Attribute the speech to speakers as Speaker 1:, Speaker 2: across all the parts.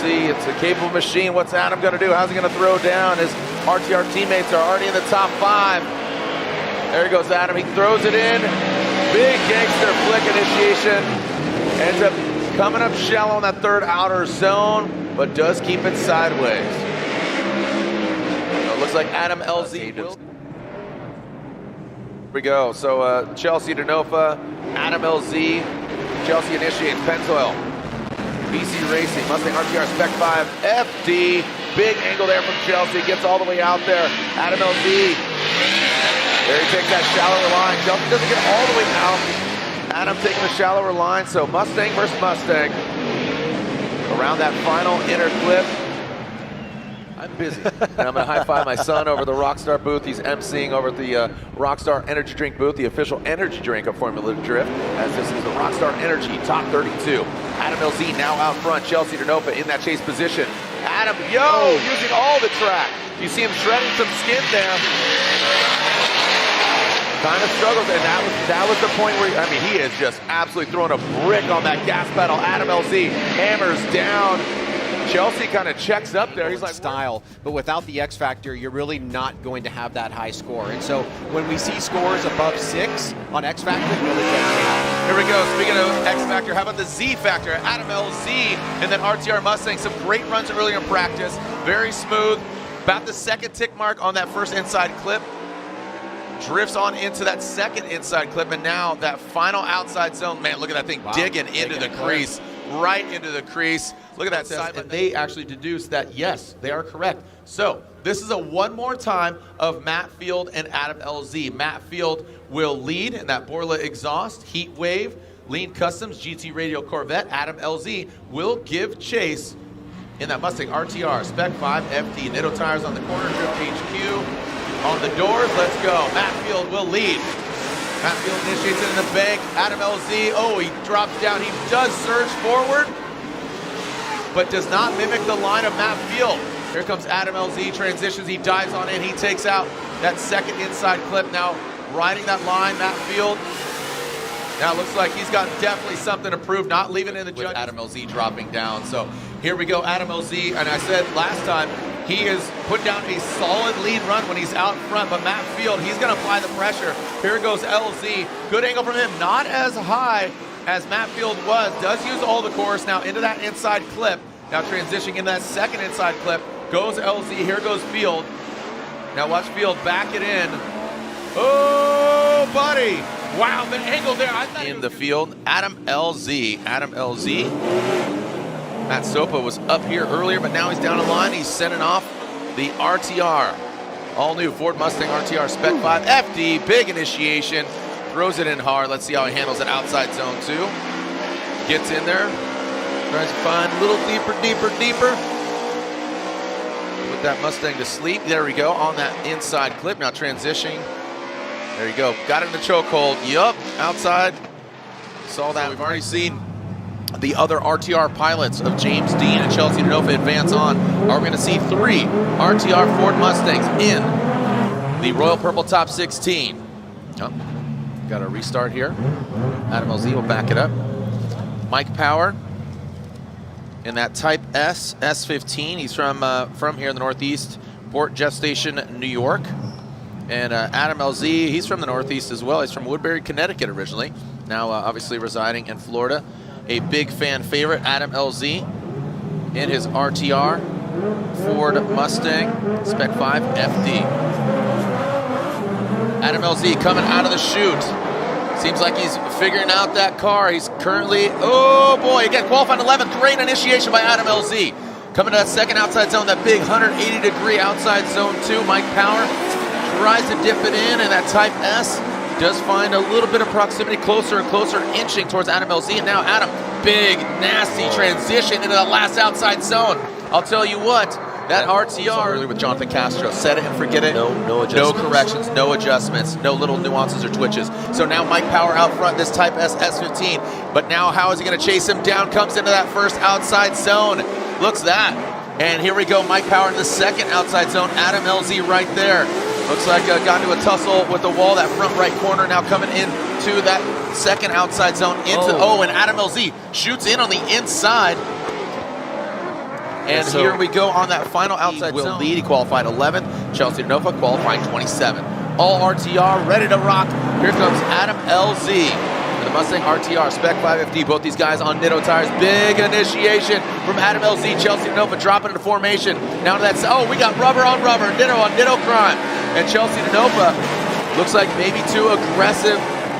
Speaker 1: LZ, it's a capable machine. What's Adam gonna do? How's he gonna throw down? His RTR teammates are already in the top 5. There goes Adam, he throws it in. Big gangster flick initiation. Ends up coming up shallow on that third outer zone, but does keep it sideways. So it looks like Adam LZ will. Here we go, so Chelsea Denofa, Adam LZ, Chelsea initiates Pennzoil. BC Racing, Mustang RTR Spec 5, FD, big angle there from Chelsea, gets all the way out there. Adam LZ, there he takes that shallower line. Chelsea doesn't get all the way out. Adam taking the shallower line, so Mustang versus Mustang. Around that final inner clip. I'm busy. And I'm gonna high five my son over the Rockstar booth. He's emceeing over at the Rockstar Energy Drink booth, the official energy drink of Formula Drift, as this is the Rockstar Energy Top 32. Adam LZ now out front, Chelsea Denofa in that chase position. Adam, using all the track. You see him shredding some skin there. Kind of struggles, and that was the point where, I mean, he is just absolutely throwing a brick on that gas pedal. Adam LZ hammers down. Chelsea kind of checks up there. He's like,
Speaker 2: style, but without the X Factor, you're really not going to have that high score. And so when we see scores above 6 on X Factor, really good.
Speaker 1: Here we go. Speaking of X Factor, how about the Z Factor? Adam LZ and then RTR Mustang. Some great runs earlier in practice. Very smooth. About the second tick mark on that first inside clip. Drifts on into that second inside clip, and now that final outside zone. Man, look at that thing digging into the crease. Right into the crease. Look at that side. And they actually deduced that, yes, they are correct. So this is a one more time of Matt Field and Adam LZ. Matt Field will lead in that Borla exhaust, Heat Wave, Lean Customs, GT Radial Corvette. Adam LZ will give chase in that Mustang RTR Spec 5 FD. Nitto tires on the corner, Drift HQ. On the doors, let's go. Matt Field will lead. Matt Field initiates it in the bank. Adam LZ, he drops down. He does surge forward, but does not mimic the line of Matt Field. Here comes Adam LZ, transitions, he dives on in, he takes out that second inside clip. Now riding that line, Matt Field. Now it looks like he's got definitely something to prove, not leaving in the judge. Adam LZ dropping down. So here we go, Adam LZ, and I said last time, he has put down a solid lead run when he's out front, but Matt Field, he's gonna apply the pressure. Here goes LZ, good angle from him, not as high as Matt Field was, does use all the course now into that inside clip. Now transitioning into that second inside clip, goes LZ, here goes Field. Now watch Field back it in. Oh, buddy. Wow, the angle there. I thought in the field, Adam LZ. Matt Sopa was up here earlier, but now he's down the line. He's sending off the RTR. All new Ford Mustang RTR Spec 5 FD. Big initiation. Throws it in hard. Let's see how he handles it outside zone 2. Gets in there. Tries to find a little deeper. Put that Mustang to sleep. There we go on that inside clip. Now transitioning. There you go. Got it in the chokehold. Yup. Outside. Saw that. We've already seen the other RTR pilots of James Dean and Chelsea Denofa advance on. Are we going to see 3 RTR Ford Mustangs in the Royal Purple Top 16? Oh, got a restart here. Adam LZ will back it up. Mike Power in that Type S S15. He's from here in the Northeast, Port Jeff Station, New York. And Adam LZ, he's from the Northeast as well. He's from Woodbury, Connecticut originally. Now obviously residing in Florida. A big fan favorite, Adam LZ, in his RTR Ford Mustang Spec 5 FD. Adam LZ coming out of the chute. Seems like he's figuring out that car. He's currently, oh boy, again, qualifying 11th. Great initiation by Adam LZ. Coming to that second outside zone, that big 180-degree outside zone 2. Mike Power tries to dip it in, and that Type S does find a little bit of proximity, closer and closer, inching towards Adam LZ. And now Adam, big, nasty transition into that last outside zone. I'll tell you what, that RTR earlier with Jonathan Castro, set it and forget it. No adjustments. No corrections, no adjustments, no little nuances or twitches. So now Mike Power out front, this Type S S15. But now how is he going to chase him down? Comes into that first outside zone. Looks that. And here we go, Mike Power in the second outside zone. Adam LZ right there. Looks like got into a tussle with the wall, that front right corner, now coming into that second outside zone. And Adam LZ shoots in on the inside. And
Speaker 2: so
Speaker 1: here we go on that final outside
Speaker 2: will
Speaker 1: zone. Lead. He qualified 11th. Chelsea DeNova qualifying 27. All RTR ready to rock. Here comes Adam LZ. The Mustang RTR Spec 550, both these guys on Nitto tires. Big initiation from Adam LZ. Chelsea DeNova dropping into formation. Now to that, oh, we got rubber on rubber, Nitto on Nitto crime. And Chelsea DeNova looks like maybe too aggressive,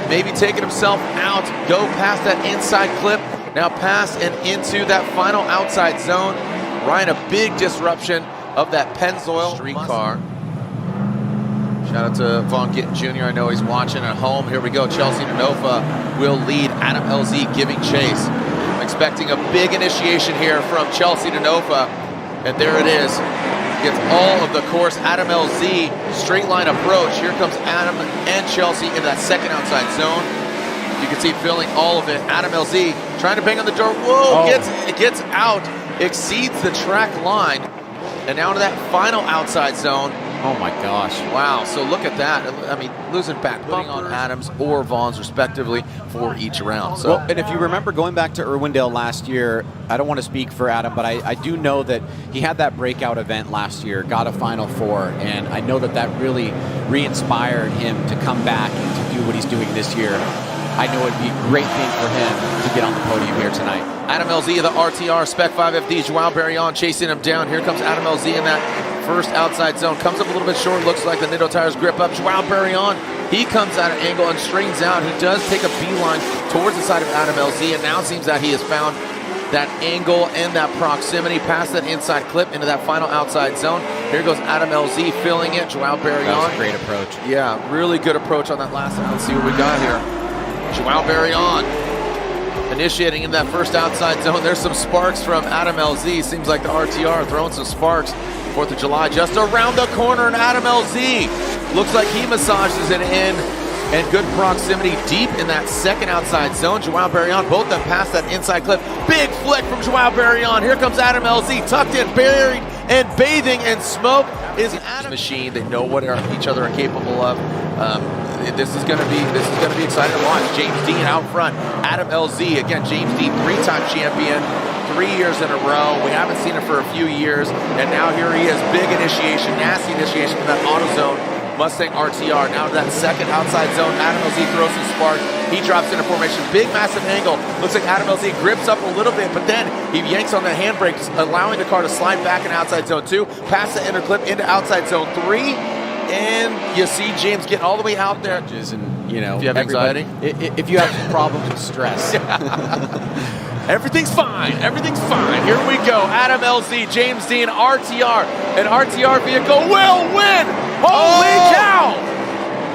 Speaker 1: maybe taking himself out. Go past that inside clip, now pass and into that final outside zone. Ryan, a big disruption of that Pennzoil street car. Shout out to Von Gittin Jr. I know he's watching at home. Here we go. Chelsea DeNova will lead. Adam LZ giving chase. I'm expecting a big initiation here from Chelsea DeNova. And there it is. Gets all of the course. Adam LZ, straight line approach. Here comes Adam and Chelsea into that second outside zone. You can see filling all of it. Adam LZ trying to bang on the door. Whoa, gets out, exceeds the track line. And now to that final outside zone.
Speaker 2: Oh my gosh.
Speaker 1: Wow, so look at that. I mean, losing back, putting on Adams or Vaughn's respectively for each round. So,
Speaker 2: well, and if you remember going back to Irwindale last year, I don't want to speak for Adam, but I do know that he had that breakout event last year, got a Final Four, and I know that that really re-inspired him to come back and to do what he's doing this year. I know it'd be a great thing for him to get on the podium here tonight.
Speaker 1: Adam LZ of the RTR Spec 550, Joao Barrion chasing him down. Here comes Adam LZ in that first outside zone. Comes up a little bit short, looks like the Nitto tires grip up. Joao Barrion, he comes at an angle and straightens out. He does take a beeline towards the side of Adam LZ, and now seems that he has found that angle and that proximity past that inside clip into that final outside zone. Here goes Adam LZ filling it. Joao Barrion.
Speaker 2: That was a great approach.
Speaker 1: Yeah, really good approach on that last one. Let's see what we got here. Joao Barrion initiating in that first outside zone. There's some sparks from Adam LZ. Seems like the RTR throwing some sparks. 4th of July just around the corner, and Adam LZ looks like he massages it in, and good proximity deep in that second outside zone. Joao Barrion, both have passed that inside clip. Big flick from Joao Barrion. Here comes Adam LZ, tucked in, buried, and bathing in smoke is Adam. Machine. They know what each other are capable of. This is going to be exciting to watch. James Dean out front. Adam LZ, again, James Dean, 3-time champion, 3 years in a row. We haven't seen him for a few years, and now here he is. Big initiation, nasty initiation in that AutoZone Mustang RTR. Now to that second outside zone. Adam LZ throws some spark. He drops into formation. Big, massive angle. Looks like Adam LZ grips up a little bit, but then he yanks on the handbrake, allowing the car to slide back in outside zone 2, past the inner clip into outside zone 3. And you see James getting all the way out there.
Speaker 2: And, you know,
Speaker 1: if you have anxiety,
Speaker 2: if you have problems with stress,
Speaker 1: everything's fine. Everything's fine. Here we go. Adam LZ, James Dean, RTR. An RTR vehicle will win. Holy cow!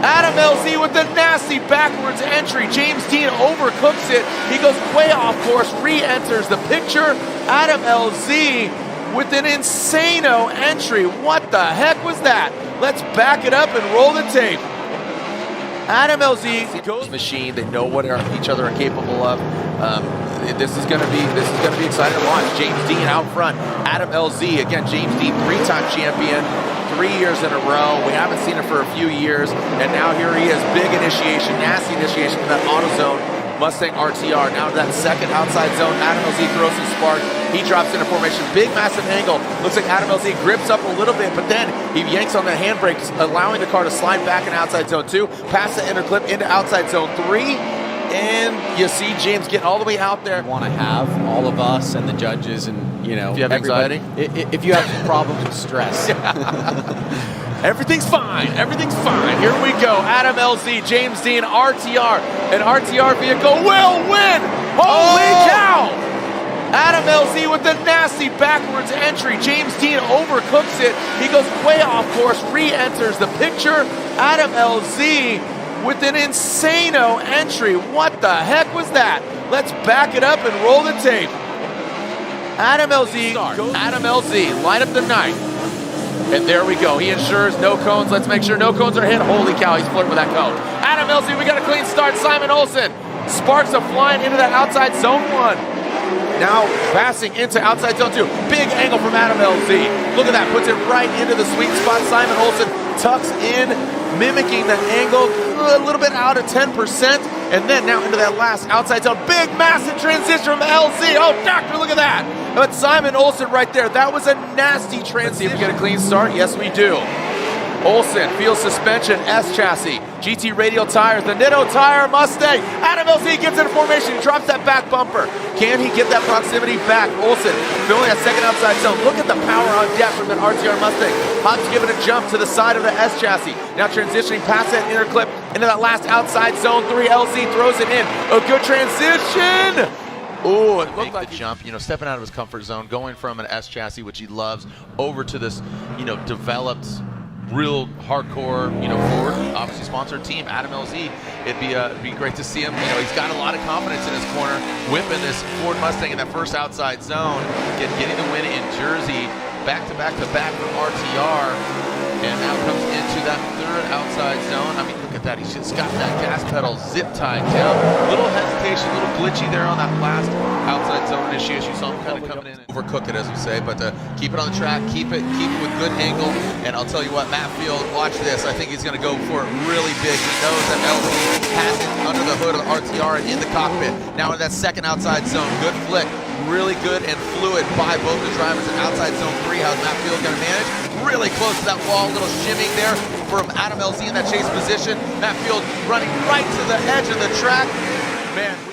Speaker 1: Adam LZ with the nasty backwards entry. James Dean overcooks it. He goes way off course, re-enters the picture. Adam LZ with an insano entry. What the heck was that? Let's back it up and roll the tape. Adam LZ goes machine. They know what each other are capable of. This is going to be exciting to watch. James Dean out front. Adam LZ, again, James Dean, 3-time champion, 3 years in a row. We haven't seen him for a few years, and now here he is. Big initiation, nasty initiation in that AutoZone Mustang RTR. Now to that second outside zone. Adam LZ throws some spark. He drops into formation. Big, massive angle. Looks like Adam LZ grips up a little bit, but then he yanks on the handbrake, allowing the car to slide back in outside zone 2, past the inner clip into outside zone 3. And you see James getting all the way out there.
Speaker 2: We want to have all of us and the judges and, you know,
Speaker 1: if you have anxiety,
Speaker 2: if you have problems with stress,
Speaker 1: everything's fine. Everything's fine. Here we go. Adam LZ, James Dean, RTR. An RTR vehicle will win. Holy cow! Adam LZ with the nasty backwards entry. James Dean overcooks it. He goes way off course, re-enters the picture. Adam LZ with an insano entry. What the heck was that? Let's back it up and roll the tape. Adam LZ, Adam LZ, light up the night. And there we go. He ensures no cones. Let's make sure no cones are hit. Holy cow, he's flirting with that cone. Adam LZ, we got a clean start. Simon Olsen. Sparks are flying into that outside zone 1. Now passing into outside zone 2. Big angle from Adam LZ. Look at that. Puts it right into the sweet spot. Simon Olsen tucks in, mimicking the angle. A little bit out of 10%. And then now into that last outside zone. Big, massive transition from LZ. Oh, doctor, look at that. But Simon Olsen right there, that was a nasty transition. Let's see if we get a clean start. Yes, we do. Olsen feels suspension, S chassis, GT radial tires, the Nitto tire Mustang. Adam LZ gets into formation, drops that back bumper. Can he get that proximity back? Olsen filling that second outside zone. Look at the power on deck from that RTR Mustang. Hobbs giving a jump to the side of the S chassis. Now transitioning past that inner clip into that last outside zone 3. LZ throws it in. A good transition. Oh, it looked like the jump, stepping out of his comfort zone, going from an S chassis, which he loves, over to this, developed, real hardcore, Ford, obviously sponsored team, Adam LZ. It'd be great to see him. He's got a lot of confidence in his corner, whipping this Ford Mustang in that first outside zone, getting the win in Jersey, back to back from RTR, and now comes into that third outside zone. I mean, look at that. He's just got that gas pedal zip tied down. Little hesitation, a little glitchy there on that last outside zone initiation. You saw him kind of coming in and overcook it, as we say, but keep it on the track, keep it with good angle. And I'll tell you what, Matt Field, watch this. I think he's going to go for it really big. He knows that LZ has it under the hood of the RTR and in the cockpit. Now in that second outside zone, good flick. Really good and fluid by both the drivers in outside zone 3. How's Matt Field going to manage? Really close to that wall, little shimming there from Adam LZ in that chase position. Matt Field running right to the edge of the track. Man.